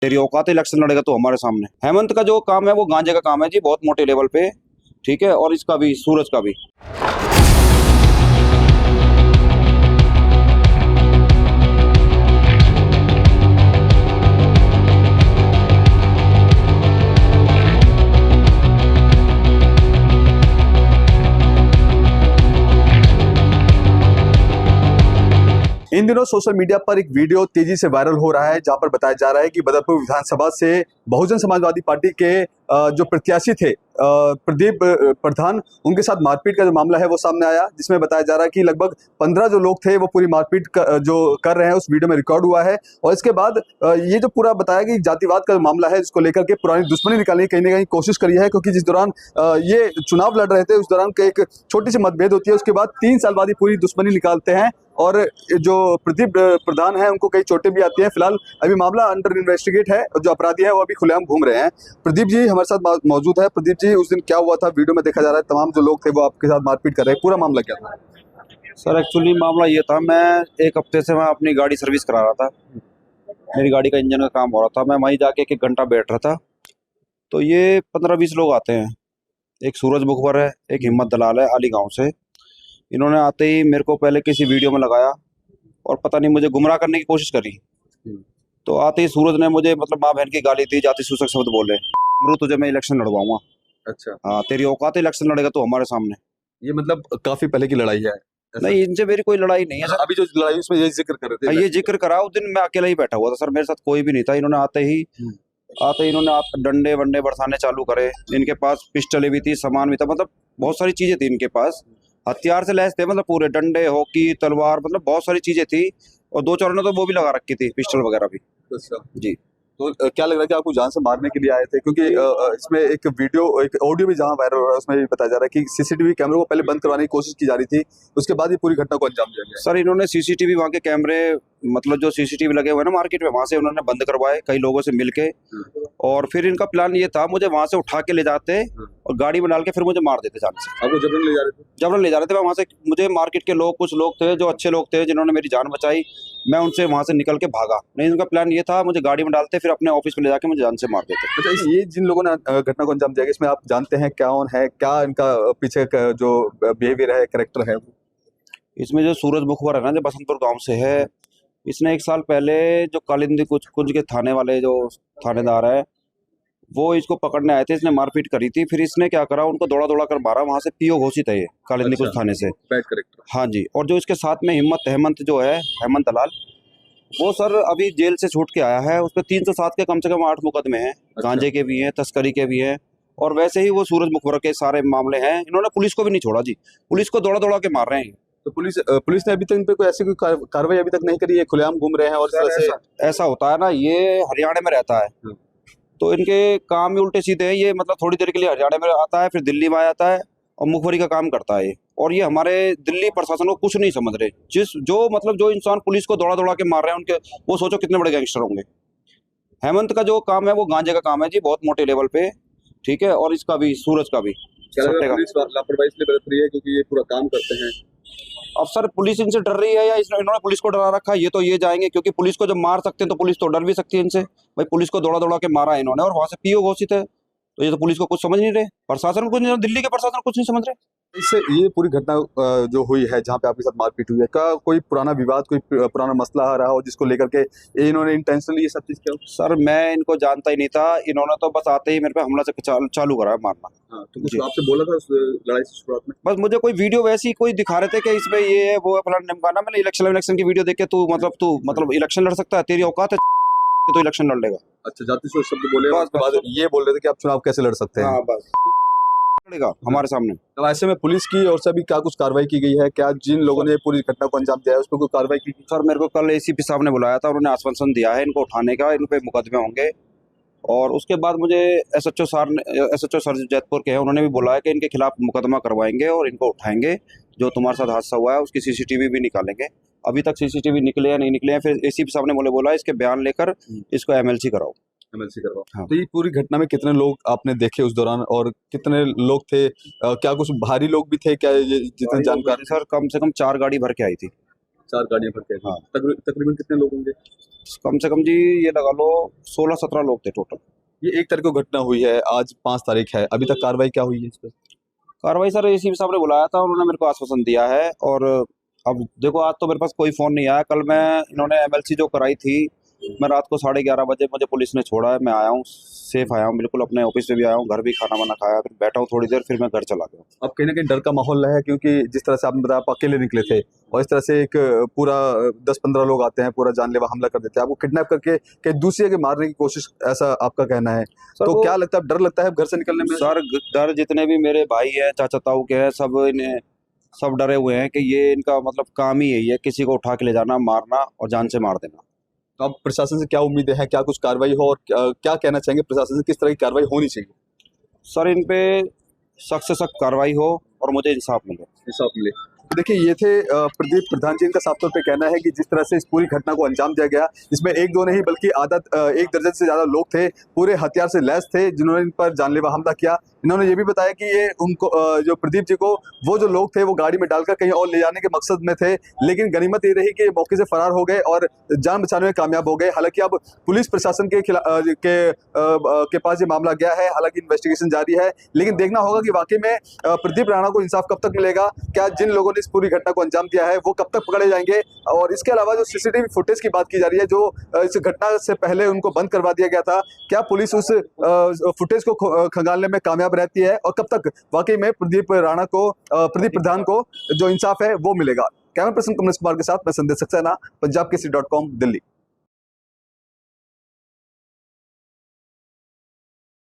तेरी औकात है इलेक्शन लड़ेगा तो हमारे सामने। हेमंत का जो काम है वो गांजे का काम है जी, बहुत मोटे लेवल पे, ठीक है, और इसका भी, सूरज का भी। इन दिनों सोशल मीडिया पर एक वीडियो तेजी से वायरल हो रहा है जहां पर बताया जा रहा है कि बदरपुर विधानसभा से बहुजन समाजवादी पार्टी के जो प्रत्याशी थे प्रदीप प्रधान, उनके साथ मारपीट का जो मामला है वो सामने आया, जिसमें बताया जा रहा है कि लगभग 15 जो लोग थे वो पूरी मारपीट जो कर रहे हैं उस वीडियो में रिकॉर्ड हुआ है। और इसके बाद ये जो पूरा बताया कि जातिवाद का मामला है जिसको लेकर के पुरानी दुश्मनी निकालने की कहीं ना कहीं कोशिश करी है, क्योंकि जिस दौरान ये चुनाव लड़ रहे थे उस दौरान एक छोटी सी मतभेद होती है, उसके बाद 3 साल बाद ही पूरी दुश्मनी निकालते हैं और जो प्रदीप प्रधान है उनको कई चोटें भी आती हैं। फिलहाल अभी मामला अंडर इन्वेस्टिगेट है और जो अपराधी है वो अभी खुलेआम घूम रहे हैं। प्रदीप जी हमारे साथ मौजूद है। प्रदीप जी, उस दिन क्या हुआ था? वीडियो में देखा जा रहा है तमाम जो लोग थे वो आपके साथ मारपीट कर रहे हैं, पूरा मामला क्या था? सर एक्चुअली मामला ये था, मैं एक हफ्ते से मैं अपनी गाड़ी सर्विस करा रहा था। मेरी गाड़ी का इंजन का काम हो रहा था, मैं वहीं जाके एक घंटा बैठ रहा था। तो ये 15-20 लोग आते हैं। एक सूरज मुखबर है, एक हिम्मत दलाल है आली गांव से। इन्होंने आते ही मेरे को पहले किसी वीडियो में लगाया और पता नहीं मुझे गुमराह करने की कोशिश करी। तो आते ही सूरज ने मुझे मतलब माँ बहन की गाली दी, जाति सूचक शब्द बोले, मरू तुझे मैं इलेक्शन लड़वाऊंगा। अच्छा, हाँ, तेरी औकात है इलेक्शन लड़ेगा तो हमारे सामने। ये मतलब काफी पहले की लड़ाई है? ऐसा? नहीं, इनसे मेरी कोई लड़ाई नहीं है सर। अभी जो लड़ाई उसमें ये जिक्र कर रहे थे? ये जिक्र करा, उस दिन मैं अकेला ही बैठा हुआ था सर, मेरे साथ कोई भी नहीं था। इन्होंने आते ही इन्होंने डंडे वंडे बरसाने चालू करे। इनके पास पिस्टलें भी थी, सामान भी था, मतलब बहुत सारी चीजें थी इनके पास। हथियार से लैस थे, मतलब पूरे डंडे, हॉकी, तलवार, मतलब बहुत सारी चीजें थी। और 2-4 ने तो वो भी लगा रखी थी, पिस्टल वगैरह भी। अच्छा जी। तो क्या लग रहा है कि आपको जान से मारने के लिए आए थे? क्योंकि इसमें एक वीडियो, एक ऑडियो भी जहां वायरल हो रहा है उसमें भी बताया जा रहा है कि सीसीटीवी कैमरे को पहले बंद करवाने की कोशिश की जा रही थी, उसके बाद ही पूरी घटना को अंजाम दिया गया। सर इन्होंने सीसीटीवी, वहाँ के कैमरे, मतलब जो सीसीटीवी लगे हुए हैं ना मार्केट में, वहाँ से उन्होंने बंद करवाए कई लोगों से मिलके। और फिर इनका प्लान ये था, मुझे वहाँ से उठा के ले जाते और गाड़ी में डाल के फिर मुझे मार देते जान से। आपको जबरन ले जा रहे थे? जबरन ले जा रहे थे। वहाँ से मुझे मार्केट के लोग, कुछ लोग थे जो अच्छे लोग थे जिन्होंने मेरी जान बचाई, मैं उनसे वहाँ से निकल के भागा। नहीं, उनका प्लान ये था, मुझे गाड़ी में डालते फिर अपने ऑफिस में ले जाके मुझे जान से मार देते। अच्छा, ये जिन लोगों ने घटना को अंजाम दिया इसमें आप जानते हैं कौन है, क्या इनका पीछे का जो बिहेवियर है, कैरेक्टर है? इसमें जो सूरज मुखबर है ना, जो बसंतपुर गांव से है, इसने 1 साल पहले जो कालिंदी कुंज के थाने वाले जो थानेदार है वो इसको पकड़ने आए थे, इसने मारपीट करी थी। फिर इसने क्या करा, उनको दौड़ा दौड़ा कर मारा। वहां से पीओ घोषित है ये कालिंदी कुंज थाने से। Bad character. हाँ जी। और जो इसके साथ में हेमंत जो है, हेमंत दलाल, वो सर अभी जेल से छूट के आया है। उस पर 307 के कम से कम 8 मुकदमे हैं। गांजे के भी हैं, तस्करी के भी हैं, और वैसे ही वो सूरज मुखबर के सारे मामले हैं। इन्होंने पुलिस को भी नहीं छोड़ा जी, पुलिस को दौड़ा दौड़ा के मार रहे हैं। तो पुलिस ने अभी तक इन पे कोई ऐसी कोई कार्रवाई अभी तक नहीं करी है? खुलेआम घूम रहे हैं और ऐसा होता है ना, ये हरियाणा में रहता है तो इनके काम ही उल्टे सीधे हैं। ये मतलब थोड़ी देर के लिए हरियाणा में आता है, फिर दिल्ली में आ जाता है और मुखबरी का काम करता है ये। और ये हमारे दिल्ली प्रशासन को कुछ नहीं समझ रहे। जो इंसान पुलिस को दौड़ा दौड़ा के मार रहे हैं उनके, वो सोचो कितने बड़े गैंगस्टर होंगे। हेमंत का जो काम है वो गांजे का काम है जी, बहुत मोटे लेवल पे, ठीक है, और इसका भी, सूरज का भी। लापरवाही इसलिए बरत रही है क्योंकि ये पूरा काम करते हैं। अब सर पुलिस इनसे डर रही है या इन्होंने पुलिस को डरा रखा है? ये जाएंगे, क्योंकि पुलिस को जब मार सकते हैं तो पुलिस तो डर भी सकती है इनसे। भाई पुलिस को दौड़ा दौड़ा के मारा है इन्होंने और वहां से पीओ घोषित है, तो ये तो पुलिस को कुछ समझ नहीं रहे, प्रशासन को कुछ नहीं, दिल्ली के प्रशासन कुछ नहीं समझ रहे। इससे ये पूरी घटना जो हुई है जहाँ पे आपके साथ मारपीट हुई है, क्या कोई पुराना विवाद, कोई पुराना मसला आ रहा हो जिसको लेकर के इन्होंने इंटेंशनली ये सब चीज किया? सर मैं इनको जानता ही नहीं था, इन्होंने तो बस आते ही मेरे पे हमला से चालू करा है मारना। हाँ, तो कुछ आपसे बोला था उस लड़ाई से शुरुआत में? बस मुझे कोई वीडियो वैसी कोई दिखा रहे थे कि इसमें ये है वो है फलाना ढिमकाना। मैंने इलेक्शन की वीडियो देख के तू मतलब इलेक्शन लड़ सकता है, तेरी औकात है तो इलेक्शन लड़ लेगा। अच्छा, जाति से शब्द बोले, उसके बाद ये बोल रहे थे कि आप चुनाव कैसे लड़ सकते हैं? हाँ, बस लड़ेगा हमारे सामने। तो ऐसे में पुलिस की ओर से भी क्या कुछ कार्रवाई की गई है? क्या जिन लोगों ने पूरी घटना को अंजाम दिया है उस पर कोई कार्रवाई की गई? सर मेरे को कल एसीपी साहब ने बुलाया था, उन्होंने आश्वासन दिया है इनको उठाने का, इन पे मुकदमे होंगे। और उसके बाद मुझे एसएचओ सर जैतपुर के हैं, उन्होंने भी बोला है कि इनके खिलाफ मुकदमा करवाएंगे और इनको उठाएंगे। जो तुम्हारे साथ हादसा हुआ है उसकी सीसीटीवी भी निकालेंगे। अभी तक सीसीटीवी निकले या नहीं निकले हैं। फिर एसीपी साहब ने मुझे बोला इसके बयान लेकर इसको एमएलसी कराओ। एमएलसी करवाओ। हाँ। तो ये पूरी घटना में कितने लोग आपने देखे उस दौरान और कितने लोग थे? क्या कुछ भारी लोग भी थे क्या? ये जितने जानकार? सर कम से कम 4 गाड़ी भर के आई थी। 4 गाड़ियां भर के हाँ। तकरीबन कितने लोग होंगे? कम से कम जी ये लगा लो 16-17 लोग थे टोटल। ये 1 तारीख को घटना हुई है, आज 5 तारीख है, अभी तक कार्रवाई क्या हुई है इस पर? कार्रवाई सर एसीपी साहब ने बुलाया था, उन्होंने मेरे को आश्वासन दिया है। और अब देखो आज तो मेरे पास कोई फ़ोन नहीं आया। कल मैं इन्होंने एमएलसी जो कराई थी, मैं रात को 11:30 बजे मुझे पुलिस ने छोड़ा है। मैं आया हूँ, सेफ आया हूँ, बिल्कुल अपने ऑफिस से भी आया हूँ, घर भी खाना वाना खाया, फिर बैठा हूँ थोड़ी देर, फिर मैं घर चला गया। अब कहीं ना कहीं डर का माहौल है, क्योंकि जिस तरह से आपने बताया आप अकेले निकले थे और इस तरह से एक पूरा 10-15 लोग आते हैं, पूरा जानलेवा हमला कर देते हैं, आपको किडनैप करके कहीं दूसरे के मारने की कोशिश, ऐसा आपका कहना है। सर तो वो क्या लगता है, डर लगता है घर से निकलने में? सर डर जितने भी मेरे भाई हैं, चाचा ताऊ के हैं, सब डरे हुए हैं कि ये इनका मतलब काम ही यही है, किसी को उठा के ले जाना, मारना और जान से मार देना। तो अब प्रशासन से क्या उम्मीदें हैं, क्या कुछ कार्रवाई हो, और क्या कहना चाहेंगे प्रशासन से, किस तरह की कार्रवाई होनी चाहिए? सर इन पे सख्त से सख्त कार्रवाई हो और मुझे इंसाफ मिले। इंसाफ मिले। देखिए, ये थे प्रदीप प्रधान जी। इनका साफ तौर पे कहना है कि जिस तरह से इस पूरी घटना को अंजाम दिया गया, इसमें 1-2 नहीं बल्कि आधा 1 दर्जन से ज़्यादा लोग थे, पूरे हथियार से लैस थे, जिन्होंने इन पर जानलेवा हमला किया। इन्होंने ये भी बताया कि ये उनको जो प्रदीप जी को वो जो लोग थे वो गाड़ी में डालकर कहीं और ले जाने के मकसद में थे, लेकिन गनीमत ये रही कि ये मौके से फरार हो गए और जान बचाने में कामयाब हो गए। हालांकि अब पुलिस प्रशासन के पास ये मामला गया है, हालांकि इन्वेस्टिगेशन जारी है, लेकिन देखना होगा कि वाकई में प्रदीप राणा को इंसाफ कब तक मिलेगा। क्या जिन लोगों ने इस पूरी घटना को अंजाम दिया है वो कब तक पकड़े जाएंगे? और इसके अलावा जो सीसीटीवी फुटेज की बात की जा रही है, जो इस घटना से पहले उनको बंद करवा दिया गया था, क्या पुलिस उस फुटेज को खंगालने में कामयाब रहती है और कब तक वाकई में प्रदीप प्रधान को जो इंसाफ है वो मिलेगा? कैमरा पर्सन कमलेश कुमार के साथ मैं संदेश सक्सेना, पंजाब केसरी.com, दिल्ली।